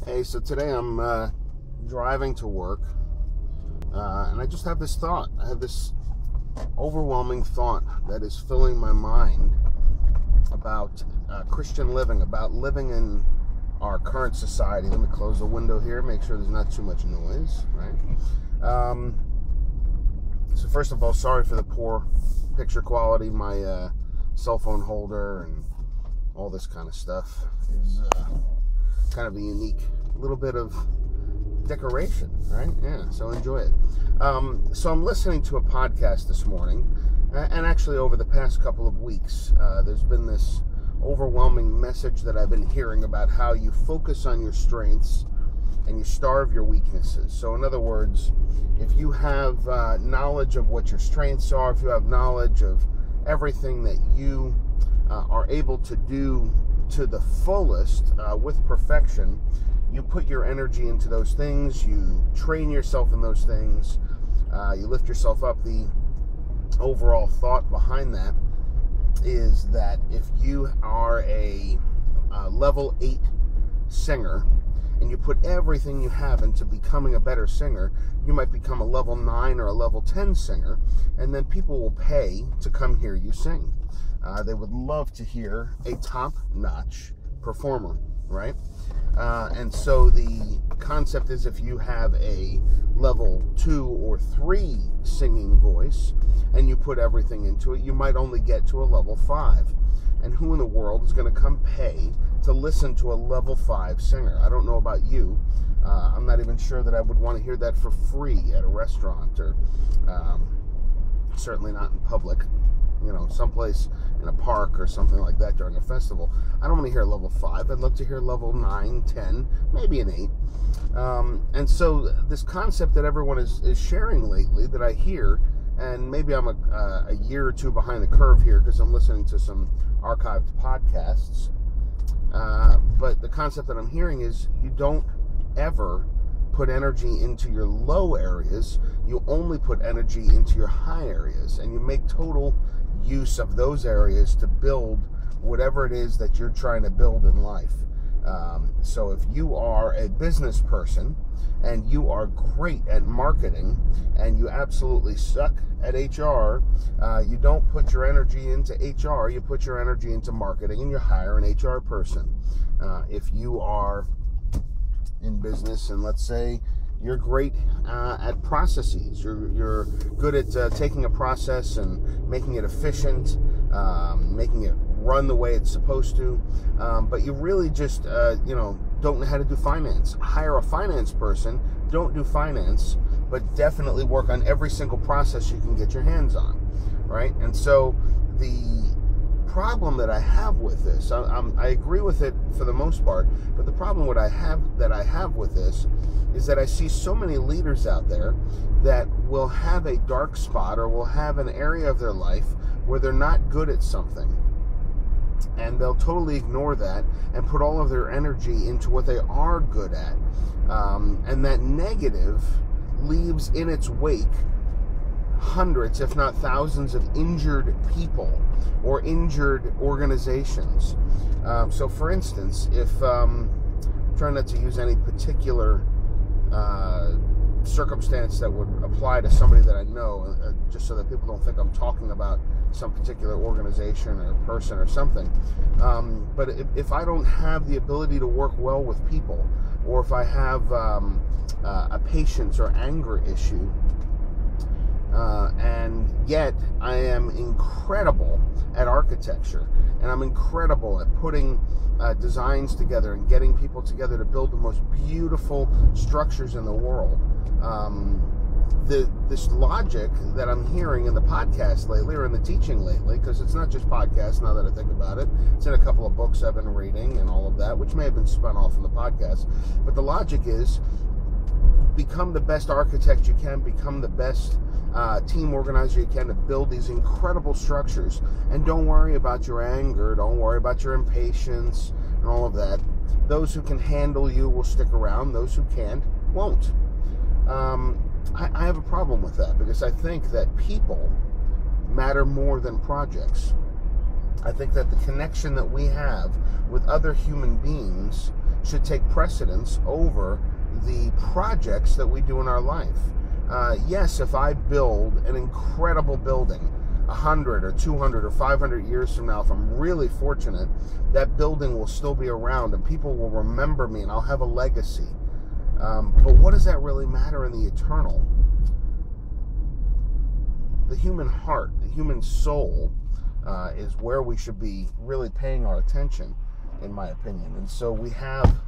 Hey, so today I'm driving to work, and I just have this thought. I have this overwhelming thought that is filling my mind about Christian living, about living in our current society. Let me close the window here, make sure there's not too much noise, right? So first of all, sorry for the poor picture quality. My cell phone holder and all this kind of stuff is kind of a unique little bit of decoration, right? Yeah, so enjoy it. So I'm listening to a podcast this morning, and actually over the past couple of weeks, there's been this overwhelming message that I've been hearing about how you focus on your strengths and you starve your weaknesses. So in other words, if you have knowledge of what your strengths are, if you have knowledge of everything that you are able to do to the fullest with perfection, you put your energy into those things, you train yourself in those things, you lift yourself up. The overall thought behind that is that if you are a level 8 singer and you put everything you have into becoming a better singer, you might become a level 9 or a level 10 singer, and then people will pay to come hear you sing. They would love to hear a top-notch performer, right? And so the concept is, if you have a level 2 or 3 singing voice and you put everything into it, you might only get to a level 5. And who in the world is going to come pay to listen to a level 5 singer? I don't know about you. I'm not even sure that I would want to hear that for free at a restaurant, or certainly not in public. You know, someplace in a park or something like that during a festival. I don't want to hear level 5. I'd love to hear level 9, 10, maybe an 8. And so this concept that everyone is sharing lately that I hear, and maybe I'm a year or two behind the curve here because I'm listening to some archived podcasts, but the concept that I'm hearing is you don't ever put energy into your low areas. You only put energy into your high areas, and you make total use of those areas to build whatever it is that you're trying to build in life. So if you are a business person and you are great at marketing and you absolutely suck at HR, you don't put your energy into HR, you put your energy into marketing, and you hire an HR person. If you are in business and let's say you're great at processes, you're good at taking a process and making it efficient, making it run the way it's supposed to, but you really just don't know how to do finance. Hire a finance person. Don't do finance, but definitely work on every single process you can get your hands on, right? And so the problem that I have with this, I agree with it for the most part, but the problem I have with this is that I see so many leaders out there that will have a dark spot or will have an area of their life where they're not good at something, and they'll totally ignore that and put all of their energy into what they are good at, and that negative leaves in its wake hundreds, if not thousands, of injured people or injured organizations. So for instance, if trying not to use any particular circumstance that would apply to somebody that I know, just so that people don't think I'm talking about some particular organization or person or something. But if I don't have the ability to work well with people, or if I have a patience or anger issue, and yet I am incredible at architecture, and I'm incredible at putting designs together and getting people together to build the most beautiful structures in the world. This logic that I'm hearing in the podcast lately, or in the teaching lately, because it's not just podcasts now that I think about it, it's in a couple of books I've been reading and all of that, which may have been spun off in the podcast, but the logic is become the best architect you can, become the best team organizer you can to build these incredible structures, and don't worry about your anger, don't worry about your impatience and all of that. Those who can handle you will stick around, those who can't won't. I have a problem with that, because I think that people matter more than projects. I think that the connection that we have with other human beings should take precedence over the projects that we do in our life. Yes, if I build an incredible building 100 or 200 or 500 years from now, if I'm really fortunate, that building will still be around and people will remember me and I'll have a legacy. But what does that really matter in the eternal? The human heart, the human soul, is where we should be really paying our attention, in my opinion. And so we have,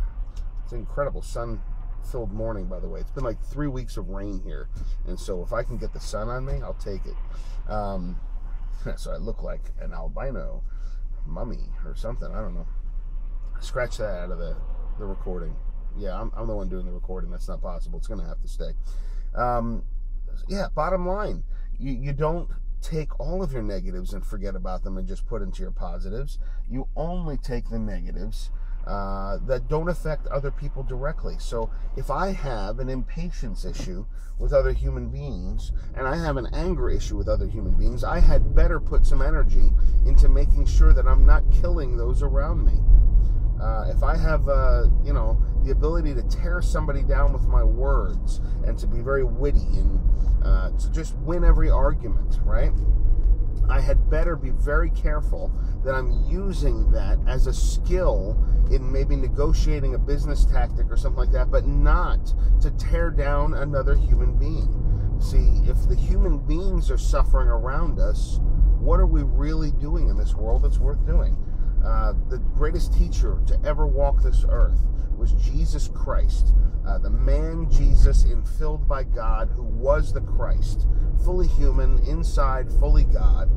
it's an incredible sun-filled morning, by the way. It's been like 3 weeks of rain here. And so if I can get the sun on me, I'll take it. So I look like an albino mummy or something. I don't know. Scratch that out of the recording. Yeah, I'm the one doing the recording. That's not possible. It's going to have to stay. Yeah, bottom line, you don't take all of your negatives and forget about them and just put into your positives. You only take the negatives that don't affect other people directly. So if I have an impatience issue with other human beings and I have an anger issue with other human beings, I had better put some energy into making sure that I'm not killing those around me. If I have, the ability to tear somebody down with my words and to be very witty and to just win every argument, right? I had better be very careful that I'm using that as a skill in maybe negotiating a business tactic or something like that, but not to tear down another human being. See, if the human beings are suffering around us, what are we really doing in this world that's worth doing? The greatest teacher to ever walk this earth was Jesus Christ, the man Jesus infilled by God, who was the Christ, fully human, inside, fully God.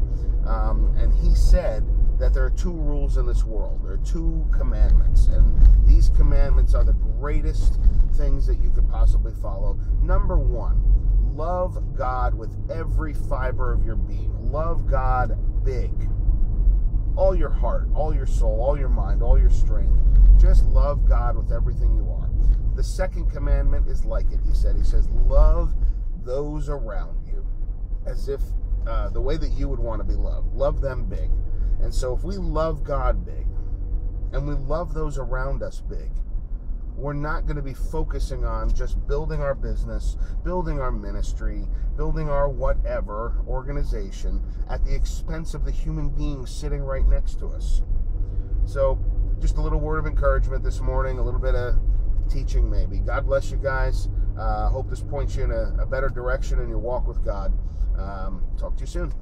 And he said that there are 2 rules in this world. There are 2 commandments, and these commandments are the greatest things that you could possibly follow. Number 1, love God with every fiber of your being. Love God big. All your heart, all your soul, all your mind, all your strength. Just love God with everything you are. The second commandment is like it, he said. He says, love those around you as if the way that you would want to be loved. Love them big. And so if we love God big and we love those around us big, we're not going to be focusing on just building our business, building our ministry, building our whatever organization at the expense of the human being sitting right next to us. So just a little word of encouragement this morning, a little bit of teaching maybe. God bless you guys. Hope this points you in a better direction in your walk with God. Talk to you soon.